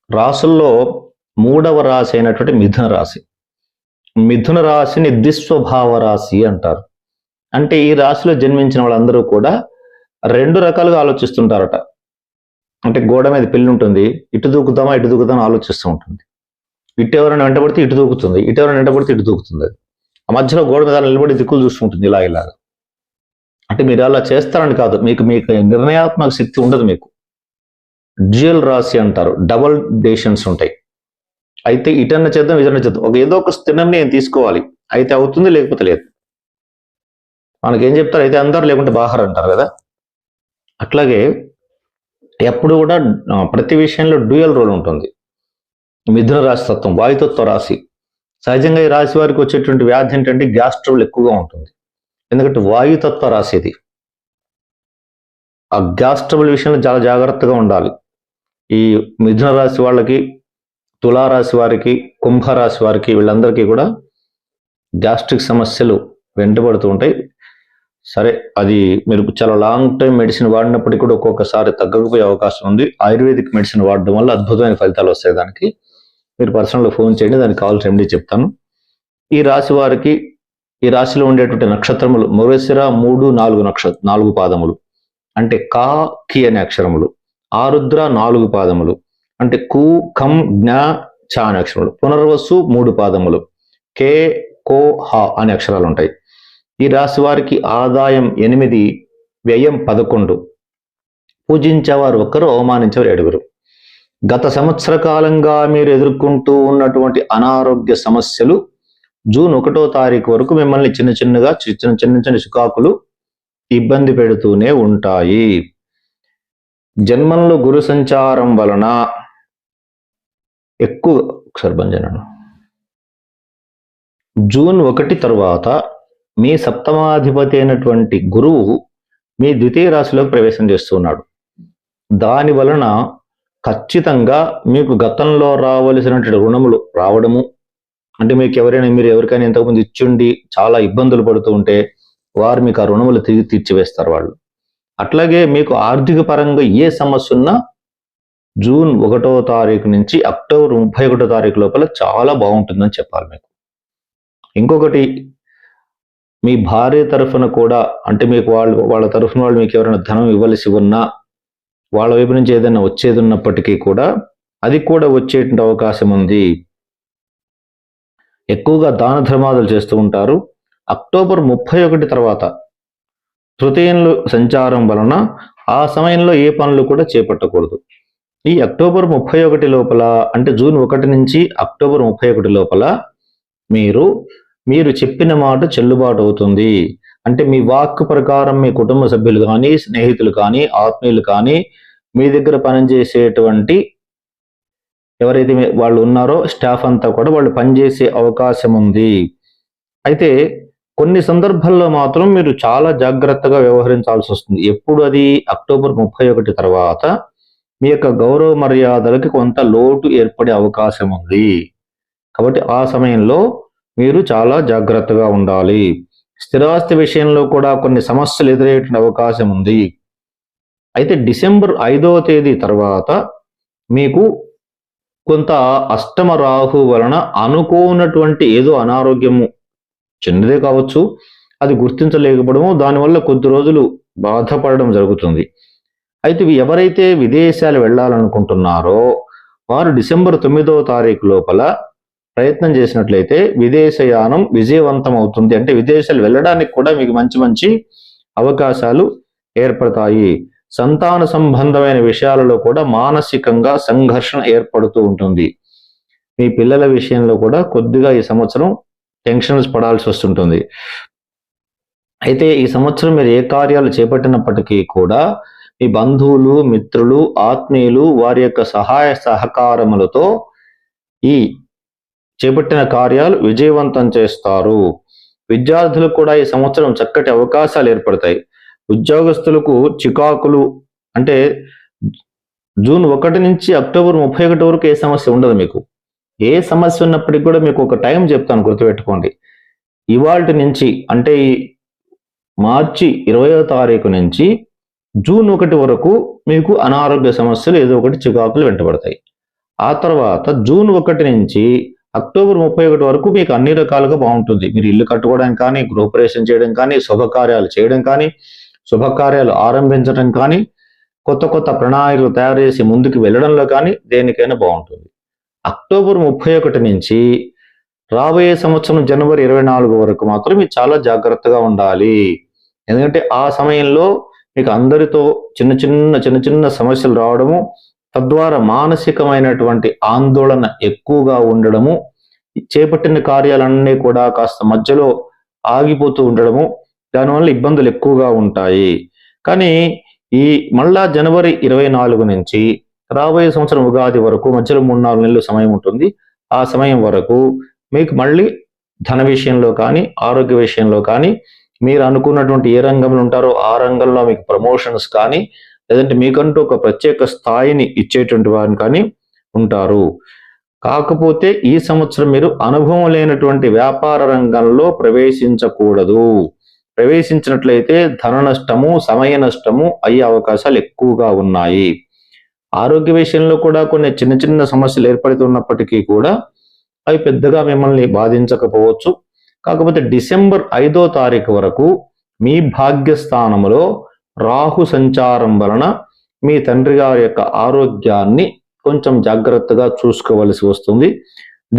రాసుల్లో మూడవ రాశి అయినటువంటి మిథున రాశి. మిథున రాశిని ద్విస్వభావ రాశి అంటారు. అంటే ఈ రాశిలో జన్మించిన వాళ్ళందరూ కూడా రెండు రకాలుగా ఆలోచిస్తుంటారట. అంటే గోడ మీద పిల్లి ఉంటుంది, ఇటు దూకుతామా ఇటు దూకుతామా ఆలోచిస్తూ ఉంటుంది. ఇటు ఎవరైనా వెంటబడితే ఇటు దూకుతుంది, ఇటు ఎవరైనా వెంటబడితే ఇటు దూకుతుంది. అది ఆ మధ్యలో గోడ మీద నిలబడి దిక్కులు చూస్తుంటుంది ఇలాగా. అంటే మీరు అలా చేస్తారని కాదు, మీకు మీకు నిర్ణయాత్మక శక్తి ఉండదు. మీకు డ్యూయల్ రాశి అంటారు, డబల్ డెసిషన్స్ ఉంటాయి. అయితే ఇటన్నా చేద్దాం ఇటన్నా చేద్దాం, ఏదో ఒక స్థిర నిర్ణయం తీసుకోవాలి. అయితే అవుతుంది, లేకపోతే లేదు. మనకేం చెప్తారు, అయితే అందరు లేకుంటే బాహర్ అంటారు కదా. అట్లాగే ఎప్పుడు కూడా ప్రతి విషయంలో డ్యూయల్ రోల్ ఉంటుంది. మిథున రాశి తత్వం వాయుతత్వ రాశి. సహజంగా ఈ రాశి వారికి వచ్చేటువంటి వ్యాధి ఏంటంటే గ్యాస్ ట్రబుల్ ఎక్కువగా ఉంటుంది. ఎందుకంటే వాయుతత్వ రాశి ఇది. ఆ గ్యాస్ ట్రబుల్ విషయంలో చాలా జాగ్రత్తగా ఉండాలి. ఈ మిథున రాశి వాళ్ళకి, తులారాశి వారికి, కుంభరాశి వారికి, వీళ్ళందరికీ కూడా గ్యాస్ట్రిక్ సమస్యలు వెంటబడుతూ ఉంటాయి. సరే, అది మీరు చాలా లాంగ్ టైం మెడిసిన్ వాడినప్పటికీ కూడా ఒక్కొక్కసారి తగ్గకపోయే అవకాశం ఉంది. ఆయుర్వేదిక్ మెడిసిన్ వాడడం వల్ల అద్భుతమైన ఫలితాలు వస్తాయి. దానికి మీరు పర్సనల్గా ఫోన్ చేయండి, దానికి కావాల్సిన రెమెడీ చెప్తాను. ఈ రాశి వారికి, ఈ రాశిలో ఉండేటువంటి నక్షత్రములు మృగశిర 3, 4 పాదములు అంటే కా కి అనే అక్షరములు, ఆరుద్ర 4 పాదములు అంటే కు ఖం జ్ఞ చ అనే అక్షరములు, పునర్వసు 3 పాదములు, కే కో హ అనే అక్షరాలు ఉంటాయి. ఈ రాశి వారికి ఆదాయం 8, వ్యయం 11, పూజించేవారు 1, అవమానించేవారు 7. గత సంవత్సర కాలంగా మీరు ఎదుర్కొంటూ ఉన్నటువంటి అనారోగ్య సమస్యలు జూన్ 1వ తారీఖు వరకు మిమ్మల్ని చిన్న చిన్న చికాకులు ఇబ్బంది పెడుతూనే ఉంటాయి. జన్మంలో గురు సంచారం వలన ఎక్కువ జూన్ 1 తర్వాత మీ సప్తమాధిపతి అయినటువంటి గురువు మీ ద్వితీయ రాశిలోకి ప్రవేశం చేస్తున్నాడు. దాని వలన ఖచ్చితంగా మీకు గతంలో రావలసినటువంటి రుణములు రావడము, అంటే మీరు ఎవరికైనా ఇంతకుముందు ఇచ్చుండి చాలా ఇబ్బందులు పడుతూ ఉంటే వారు మీకు ఆ రుణములు తిరిగి తీర్చివేస్తారు వాళ్ళు. అట్లాగే మీకు ఆర్థిక పరంగా ఏ సమస్య ఉన్నా జూన్ 1వ తారీఖు నుంచి అక్టోబర్ 31వ తారీఖు లోపల చాలా బాగుంటుందని చెప్పాలి మీకు. ఇంకొకటి, మీ భార్య తరఫున కూడా, అంటే మీకు వాళ్ళ తరఫున వాళ్ళు మీకు ఎవరైనా ధనం ఇవ్వవలసి ఉన్నా, వాళ్ళ వైపు నుంచి ఏదైనా వచ్చేది ఉన్నప్పటికీ కూడా అది కూడా వచ్చేటువంటి అవకాశం ఉంది. ఎక్కువగా దాన ధర్మాదులు చేస్తూ ఉంటారు. అక్టోబర్ 31 తర్వాత తృతీయంలో సంచారం వలన ఆ సమయంలో ఏ పనులు కూడా చేపట్టకూడదు. ఈ అక్టోబర్ 31 లోపల, అంటే జూన్ 1 నుంచి అక్టోబర్ 31 లోపల మీరు చెప్పిన మాట చెల్లుబాటు అవుతుంది. అంటే మీ వాక్కు ప్రకారం మీ కుటుంబ సభ్యులు కానీ, స్నేహితులు కానీ, ఆత్మీయులు కానీ, మీ దగ్గర పనిచేసేటువంటి ఎవరైతే వాళ్ళు ఉన్నారో స్టాఫ్ అంతా కూడా వాళ్ళు పనిచేసే అవకాశం ఉంది. అయితే కొన్ని సందర్భాల్లో మాత్రం మీరు చాలా జాగ్రత్తగా వ్యవహరించాల్సి వస్తుంది. ఎప్పుడు అది అక్టోబర్ 31 తర్వాత మీ యొక్క గౌరవ మర్యాదలకి కొంత లోటు ఏర్పడే అవకాశం ఉంది. కాబట్టి ఆ సమయంలో మీరు చాలా జాగ్రత్తగా ఉండాలి. స్థిరాస్తి విషయంలో కూడా కొన్ని సమస్యలు ఎదురయ్యే అవకాశం ఉంది. అయితే డిసెంబర్ 5వ తేదీ తర్వాత మీకు కొంత అష్టమ రాహు వలన అనుకోనటువంటి ఏదో అనారోగ్యము, చిన్నదే కావచ్చు, అది గుర్తించలేకపోవడము, దానివల్ల కొద్ది రోజులు బాధపడడం జరుగుతుంది. అయితే ఎవరైతే విదేశాలు వెళ్ళాలనుకుంటున్నారో వారు డిసెంబర్ 9వ తారీఖు లోపల ప్రయత్నం చేసినట్లయితే విదేశయానం విజయవంతం అవుతుంది. అంటే విదేశాలు వెళ్ళడానికి కూడా మీకు మంచి అవకాశాలు ఏర్పడతాయి. సంతాన సంబంధమైన విషయాలలో కూడా మానసికంగా సంఘర్షణ ఏర్పడుతూ ఉంటుంది. మీ పిల్లల విషయంలో కూడా కొద్దిగా ఈ సంవత్సరం టెన్షన్స్ పడాల్సి వస్తుంటుంది. అయితే ఈ సంవత్సరం మీరు ఏ కార్యాలు చేపట్టినప్పటికీ కూడా మీ బంధువులు, మిత్రులు, ఆత్మీయులు వారి యొక్క సహాయ సహకారములతో ఈ చేపట్టిన కార్యాలు విజయవంతం చేస్తారు. విద్యార్థులకు కూడా ఈ సంవత్సరం చక్కటి అవకాశాలు ఏర్పడతాయి. ఉద్యోగస్తులకు చికాకులు, అంటే జూన్ 1 నుంచి అక్టోబర్ 31 వరకు ఏ సమస్య ఉండదు. మీకు ఏ సమస్య ఉన్నప్పటికీ కూడా మీకు ఒక టైం చెప్తాను, గుర్తుపెట్టుకోండి. ఇవాల్టి నుంచి, అంటే ఈ మార్చి 20వ తారీఖు నుంచి జూన్ 1 వరకు మీకు అనారోగ్య సమస్యలు ఏదో ఒకటి చికాకులు వెంటబడతాయి. ఆ తర్వాత జూన్ 1 నుంచి అక్టోబర్ 31 వరకు మీకు అన్ని రకాలుగా బాగుంటుంది. మీరు ఇల్లు కట్టుకోవడానికి కానీ, గృహప్రవేశం చేయడం కానీ, శుభకార్యాలు చేయడం కానీ, శుభకార్యాలు ఆరంభించడం కానీ, కొత్త కొత్త ప్రణాళికలు తయారు చేసి ముందుకు వెళ్ళడంలో కానీ దేనికైనా బాగుంటుంది. అక్టోబర్ 31 నుంచి రాబోయే సంవత్సరం జనవరి 24 వరకు మాత్రం మీరు చాలా జాగ్రత్తగా ఉండాలి. ఎందుకంటే ఆ సమయంలో మీకు అందరితో చిన్న చిన్న సమస్యలు రావడము, తద్వారా మానసికమైనటువంటి ఆందోళన ఎక్కువగా ఉండడము, చేపట్టిన కార్యాలన్నీ కూడా కాస్త మధ్యలో ఆగిపోతూ ఉండడము, దానివల్ల ఇబ్బందులు ఎక్కువగా ఉంటాయి. కానీ ఈ మళ్ళా జనవరి 24 నుంచి రాబోయే సంవత్సరం ఉగాది వరకు మధ్యలో 3-4 నెలలు సమయం ఉంటుంది. ఆ సమయం వరకు మీకు మళ్ళీ ధన విషయంలో కానీ, ఆరోగ్య విషయంలో కానీ, మీరు అనుకున్నటువంటి ఏ రంగంలో ఉంటారో ఆ రంగంలో మీకు ప్రమోషన్స్ కానీ, లేదంటే మీకంటూ ఒక ప్రత్యేక స్థాయిని ఇచ్చేటువంటి వారిని కానీ ఉంటారు. కాకపోతే ఈ సంవత్సరం మీరు అనుభవం లేనటువంటి వ్యాపార రంగంలో ప్రవేశించకూడదు. ప్రవేశించినట్లయితే ధన నష్టము, సమయ నష్టము అయ్యే అవకాశాలు ఎక్కువగా ఉన్నాయి. ఆరోగ్య విషయంలో కూడా కొన్ని చిన్న సమస్యలు ఏర్పడుతున్నప్పటికీ కూడా అవి పెద్దగా మిమ్మల్ని బాధించకపోవచ్చు. కాకపోతే డిసెంబర్ 5వ తారీఖు వరకు మీ భాగ్యస్థానంలో రాహు సంచారం వలన మీ తండ్రి గారి యొక్క ఆరోగ్యాన్ని కొంచెం జాగ్రత్తగా చూసుకోవలసి వస్తుంది.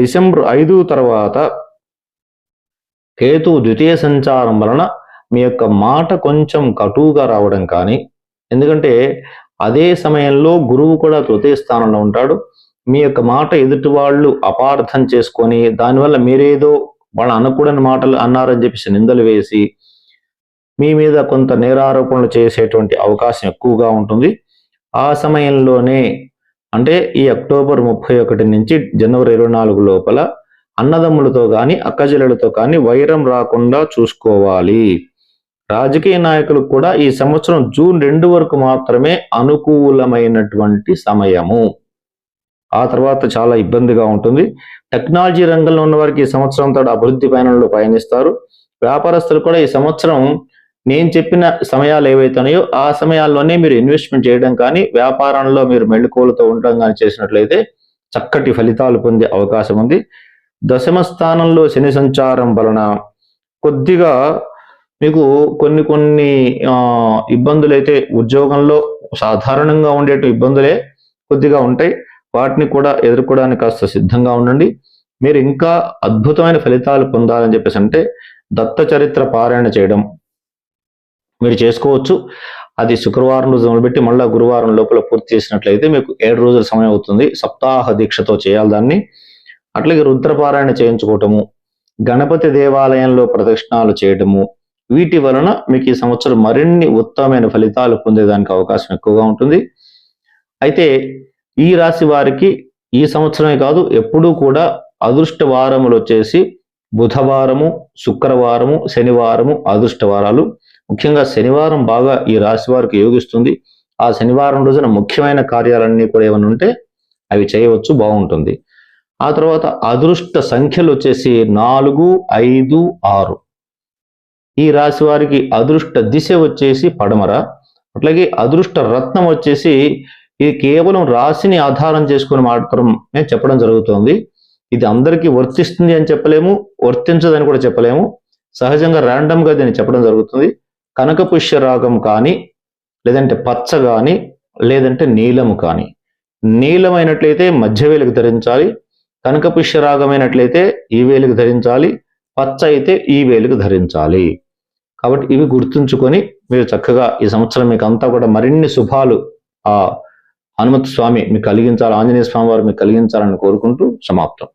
డిసెంబర్ 5 తర్వాత కేతు ద్వితీయ సంచారం వలన మీ యొక్క మాట కొంచెం కటువుగా రావడం కానీ, ఎందుకంటే అదే సమయంలో గురువు కూడా తృతీయ స్థానంలో ఉంటాడు. మీ యొక్క మాట ఎదుటి వాళ్ళు అపార్థం చేసుకొని దానివల్ల మీరేదో వాళ్ళు అనకూడని మాటలు అన్నారని చెప్పేసి నిందలు వేసి మీ మీద కొంత నేరారోపణలు చేసేటువంటి అవకాశం ఎక్కువగా ఉంటుంది. ఆ సమయంలోనే అంటే ఈ అక్టోబర్ 31 నుంచి జనవరి 24 లోపల అన్నదమ్ములతో కానీ, అక్కచెల్లెలతో కానీ వైరం రాకుండా చూసుకోవాలి. రాజకీయ నాయకులకు కూడా ఈ సంవత్సరం జూన్ 2 వరకు మాత్రమే అనుకూలమైనటువంటి సమయము. ఆ తర్వాత చాలా ఇబ్బందిగా ఉంటుంది. టెక్నాలజీ రంగంలో ఉన్న వారికి ఈ సంవత్సరం అంతా అభివృద్ధి పయనంలో పయనిస్తారు. వ్యాపారస్తులు కూడా ఈ సంవత్సరం నేను చెప్పిన సమయాలు ఏవైతున్నాయో ఆ సమయాల్లోనే మీరు ఇన్వెస్ట్మెంట్ చేయడం కానీ, వ్యాపారంలో మీరు మెళుకువలతో ఉండడం కానీ చేసినట్లయితే చక్కటి ఫలితాలు పొందే అవకాశం ఉంది. దశమ స్థానంలో శని సంచారం వలన కొద్దిగా మీకు కొన్ని ఇబ్బందులు అయితే ఉద్యోగంలో సాధారణంగా ఉండేట ఇబ్బందులే కొద్దిగా ఉంటాయి. వాటిని కూడా ఎదుర్కోవడానికి కాస్త సిద్ధంగా ఉండండి. మీరు ఇంకా అద్భుతమైన ఫలితాలు పొందాలని చెప్పేసి అంటే దత్త చరిత్ర పారాయణ చేయడం మీరు చేసుకోవచ్చు. అది శుక్రవారం రోజు మొదలుపెట్టి మళ్ళీ గురువారం లోపల పూర్తి చేసినట్లయితే మీకు 7 రోజుల సమయం అవుతుంది. సప్తాహ దీక్షతో చేయాలి దాన్ని. అట్లాగే రుద్రపారాయణ చేయించుకోవటము, గణపతి దేవాలయంలో ప్రదక్షిణాలు చేయటము, వీటి వలన మీకు ఈ సంవత్సరం మరిన్ని ఉత్తమమైన ఫలితాలు పొందేదానికి అవకాశం ఎక్కువగా ఉంటుంది. అయితే ఈ రాశి వారికి ఈ సంవత్సరమే కాదు ఎప్పుడూ కూడా అదృష్ట వారములు వచ్చేసి బుధవారము, శుక్రవారము, శనివారము అదృష్ట వారాలు. ముఖ్యంగా శనివారం బాగా ఈ రాశి వారికి యోగిస్తుంది. ఆ శనివారం రోజున ముఖ్యమైన కార్యాలన్నీ కూడా ఏమైనా ఉంటే అవి చేయవచ్చు, బాగుంటుంది. ఆ తర్వాత అదృష్ట సంఖ్యలు వచ్చేసి 4, 5, 6. ఈ రాశి వారికి అదృష్ట దిశ వచ్చేసి పడమర. అట్లాగే అదృష్ట రత్నం వచ్చేసి ఇది కేవలం రాశిని ఆధారం చేసుకుని మాత్రమే చెప్పడం జరుగుతుంది. ఇది అందరికీ వర్తిస్తుంది అని చెప్పలేము, వర్తించదని కూడా చెప్పలేము. సహజంగా ర్యాండమ్ గా దీన్ని చెప్పడం జరుగుతుంది. కనక పుష్య రాగం కానీ, లేదంటే పచ్చ కానీ, లేదంటే నీలము కానీ. నీలమైనట్లయితే మధ్య వేలుకు ధరించాలి, కనక పుష్య రాగమైనట్లయితే ఈ వేలుకు ధరించాలి, పచ్చ అయితే ఈ వేలుకు ధరించాలి. కాబట్టి ఇవి గుర్తుంచుకొని మీరు చక్కగా ఈ సంవత్సరం మీకు అంతా కూడా మరిన్ని శుభాలు ఆ హనుమత్ స్వామి మీకు కలిగించాలి, ఆంజనేయ స్వామి వారు మీకు కలిగించాలని కోరుకుంటూ సమాప్తం.